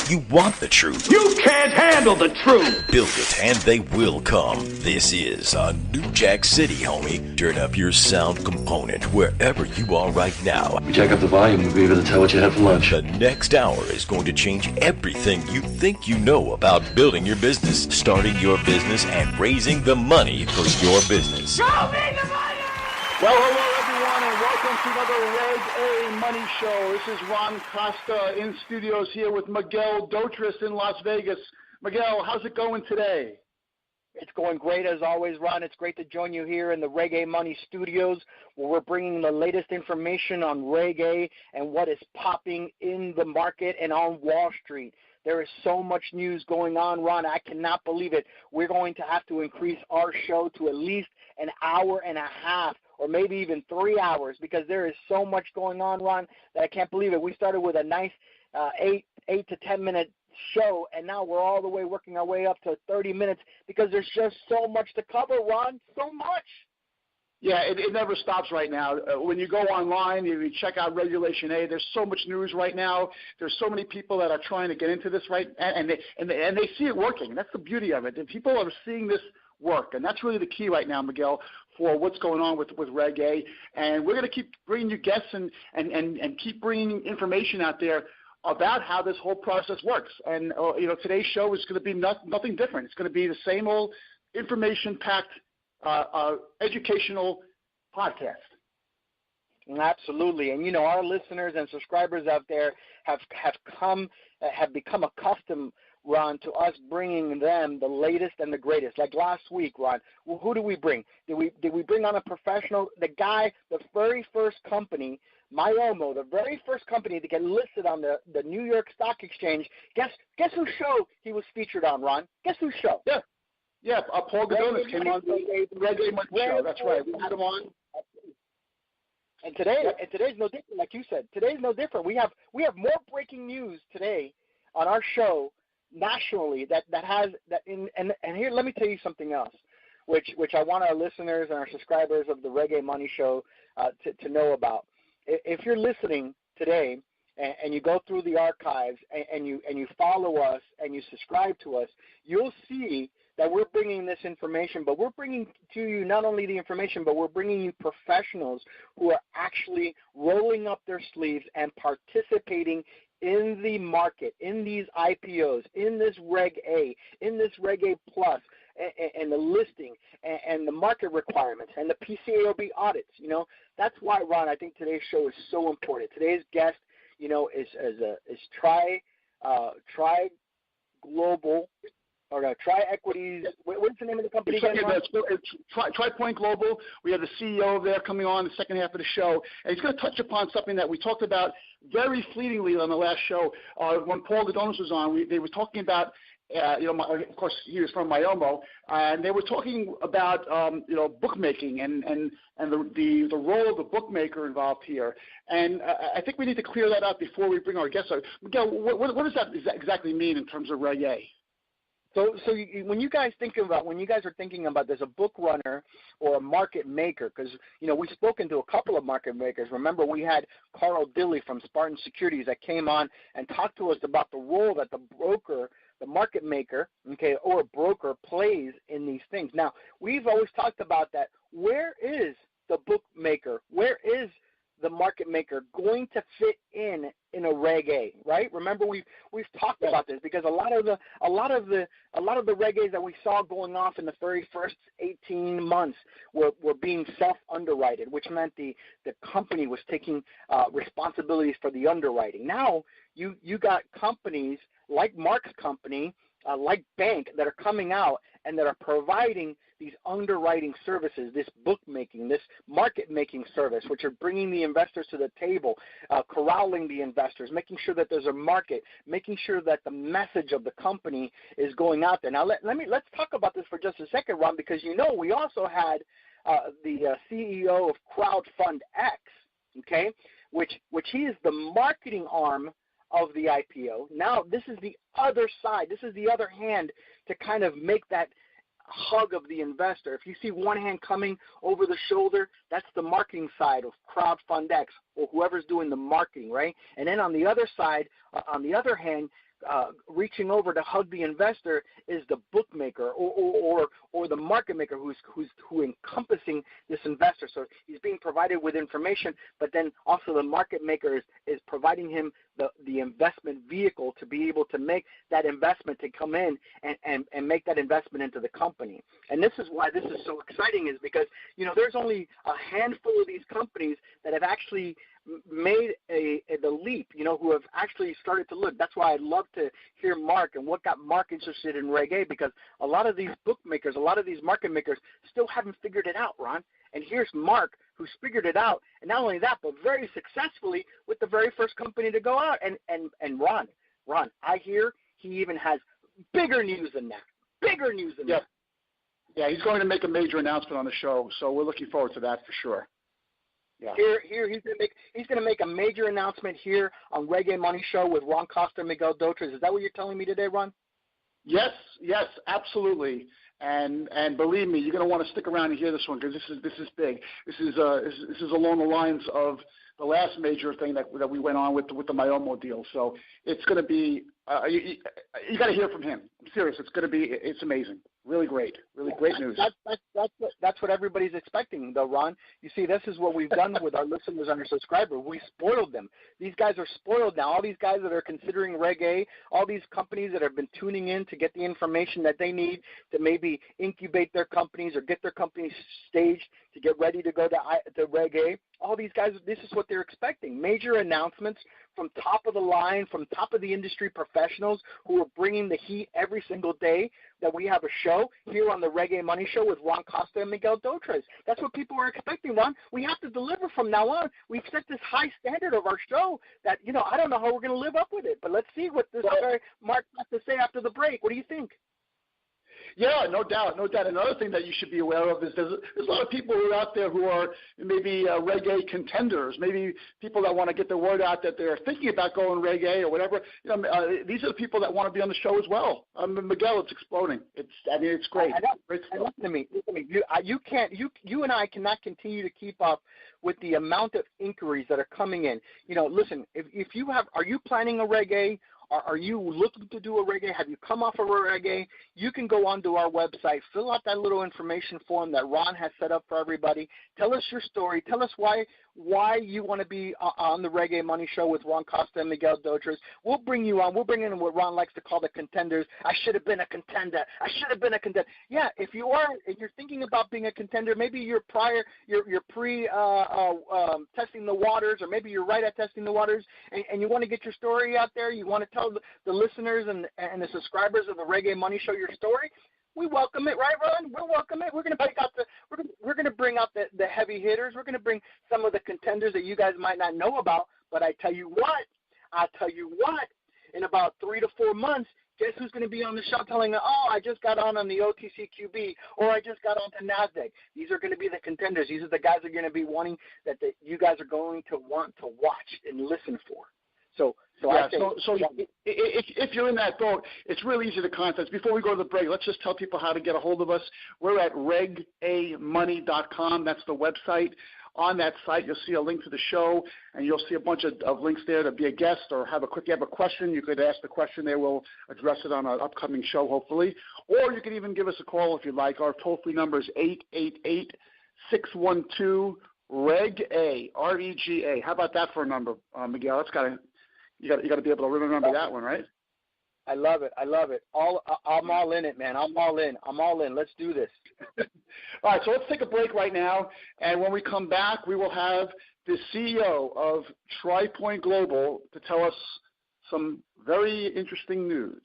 You want the truth. You can't handle the truth. Build it and they will come. This is a New Jack City, homie. Turn up your sound component wherever you are right now. We jack up the volume, we'll be able to tell what you had for lunch. The next hour is going to change everything you think you know about building your business, starting your business, and raising the money for your business. Show me the money! Well, hello, everyone, and welcome to another Reg.A Money Show. This is Ron Costa in studios here with Miguel Dotris in Las Vegas. Miguel, how's it going today? It's going great as always, Ron. It's great to join you here in the Reg.A Money Studios, where we're bringing the latest information on Reg.A and what is popping in the market and on Wall Street. There is so much news going on, Ron. I cannot believe it. We're going to have to increase our show to at least an hour and a half, or maybe even 3 hours, because there is so much going on, Ron, that I can't believe it. We started with a nice 8 to 10 minute show, and now we're all the way working our way up to 30 minutes because there's just so much to cover, Ron, so much. Yeah, it never stops right now. When you go online, you check out Regulation A, there's so much news right now. There's so many people that are trying to get into this, right, and they see it working. That's the beauty of it. And people are seeing this work, and that's really the key right now, Miguel, for what's going on with Reg.A. And we're going to keep bringing you guests and keep bringing information out there about how this whole process works. And today's show is going to be nothing different. It's going to be the same old information-packed educational podcast. Absolutely, and our listeners and subscribers out there have become accustomed, Ron, to us bringing them the latest and the greatest. Like last week, Ron, who did we bring? Did we bring on a professional? The guy, the very first company, Myomo, the very first company to get listed on the New York Stock Exchange. Guess whose show he was featured on, Ron? Guess whose show? Yeah, Paul Godonis came on the Reg.A Money Show. That's right. We had him on. And today's no different, like you said. Today's no different. We have more breaking news today on our show nationally and here, let me tell you something else, which I want our listeners and our subscribers of the Reg.A Money Show to know about. If you're listening today and you go through the archives and you follow us and you subscribe to us, you'll see that we're bringing this information, but we're bringing to you not only the information, but we're bringing you professionals who are actually rolling up their sleeves and participating in the market, in these IPOs, in this Reg.A, in this Reg.A Plus, and the listing, and the market requirements, and the PCAOB audits. That's why, Ron, I think today's show is so important. Today's guest, is Global, or TriEquities. What's the name of the company again? TriPoint Global. We have the CEO there coming on the second half of the show, and he's going to touch upon something that we talked about very fleetingly on the last show. When Paul Godonis was on, they were talking about, of course, he was from Myomo, and they were talking about, bookmaking and the role of the bookmaker involved here. And I think we need to clear that up before we bring our guests on. Miguel, what does that exactly mean in terms of Reg.A? So when you guys are thinking about there's a book runner or a market maker, because we've spoken to a couple of market makers. Remember, we had Carl Dilley from Spartan Securities that came on and talked to us about the role that the broker, the market maker, or broker plays in these things. Now, we've always talked about that. Where is the bookmaker? Where is the market maker going to fit in a Reg.A, right? Remember, we've talked about this, because a lot of the Reg.As that we saw going off in the very first 18 months were being self-underwritten, which meant the company was taking responsibilities for the underwriting. Now you got companies like Mark's company, like BANQ, that are coming out and that are providing these underwriting services, this bookmaking, this market-making service, which are bringing the investors to the table, corralling the investors, making sure that there's a market, making sure that the message of the company is going out there. Now, let's talk about this for just a second, Ron, because we also had the CEO of Crowdfund X, which he is the marketing arm of the IPO. Now, this is the other side. This is the other hand to kind of make that hug of the investor. If you see one hand coming over the shoulder, that's the marketing side of Crowdfund X, or whoever's doing the marketing, right? And then on the other side, on the other hand, reaching over to hug the investor is the bookmaker or the market maker who encompassing this investor. So he's being provided with information, but then also the market maker is providing him the investment vehicle to be able to make that investment, to come in and make that investment into the company. And this is why this is so exciting, is because, there's only a handful of these companies that have actually made the leap, who have actually started to look. That's why I'd love to hear Mark and what got Mark interested in Reg.A, because a lot of these bookmakers, a lot of these market makers still haven't figured it out, Ron. And here's Mark, who's figured it out, and not only that, but very successfully with the very first company to go out. And Ron, I hear he even has bigger news than that. Yeah, he's going to make a major announcement on the show, so we're looking forward to that for sure. Yeah. Here he's going to make a major announcement here on Reg.A Money Show with Ron Costa and Miguel Dotres. Is that what you're telling me today, Ron? Yes, absolutely. And believe me, you're going to want to stick around and hear this one, because this is big. This is along the lines of the last major thing that we went on with the Myomo deal. So it's going to be you got to hear from him. I'm serious. It's amazing. Really great news. That's what everybody's expecting, though, Ron. You see, this is what we've done with our listeners and our subscribers. We spoiled them. These guys are spoiled now. All these guys that are considering Reg.A, all these companies that have been tuning in to get the information that they need to maybe incubate their companies or get their companies staged to get ready to go to Reg.A. All these guys, this is what they're expecting. Major announcements from top of the line, from top of the industry professionals who are bringing the heat every single day that we have a show here on the Reg.A Money Show with Ron Costa and Miguel Dotres. That's what people are expecting, Ron. We have to deliver from now on. We've set this high standard of our show that, I don't know how we're going to live up with it, but let's see what this guy Mark has to say after the break. What do you think? Yeah, no doubt. Another thing that you should be aware of is there's a lot of people who are out there who are maybe Reg.A contenders, maybe people that want to get the word out that they're thinking about going Reg.A or whatever. These are the people that want to be on the show as well. Miguel, it's exploding. It's great. Listen to me. You and I cannot continue to keep up with the amount of inquiries that are coming in. Listen, are you planning a Reg.A? Are you looking to do a Reg.A? Have you come off of a Reg.A? You can go onto our website, fill out that little information form that Ron has set up for everybody. Tell us your story. Tell us why you want to be on the Reg.A Money Show with Ron Costa and Miguel Dotres. We'll bring you on. We'll bring in what Ron likes to call the contenders. I should have been a contender. Yeah, if you're thinking about being a contender, maybe you're pre testing the waters, or maybe you're right at testing the waters, and you want to get your story out there. You want to tell the listeners and the subscribers of the Reg.A Money Show your story. We welcome it, right, Ron? We'll welcome it. We're going to bring out the heavy hitters. We're going to bring some of the contenders that you guys might not know about. But I tell you what, in about 3 to 4 months, guess who's going to be on the show telling them, I just got on the OTCQB, or I just got on to NASDAQ. These are going to be the contenders. These are the guys that are going to be wanting that you guys are going to want to watch and listen for. So if you're in that boat, it's really easy to contact us. Before we go to the break, let's just tell people how to get a hold of us. We're at regamoney.com. That's the website. On that site, you'll see a link to the show, and you'll see a bunch of links there to be a guest or if you have a question, you could ask the question there. We'll address it on an upcoming show, hopefully. Or you can even give us a call if you'd like. Our toll-free number is 888-612-REG.A, R-E-G-A. How about that for a number, Miguel? You got to be able to remember that one, right? I love it. I'm all in it, man. I'm all in. Let's do this. All right, so let's take a break right now, and when we come back, we will have the CEO of TriPoint Global to tell us some very interesting news.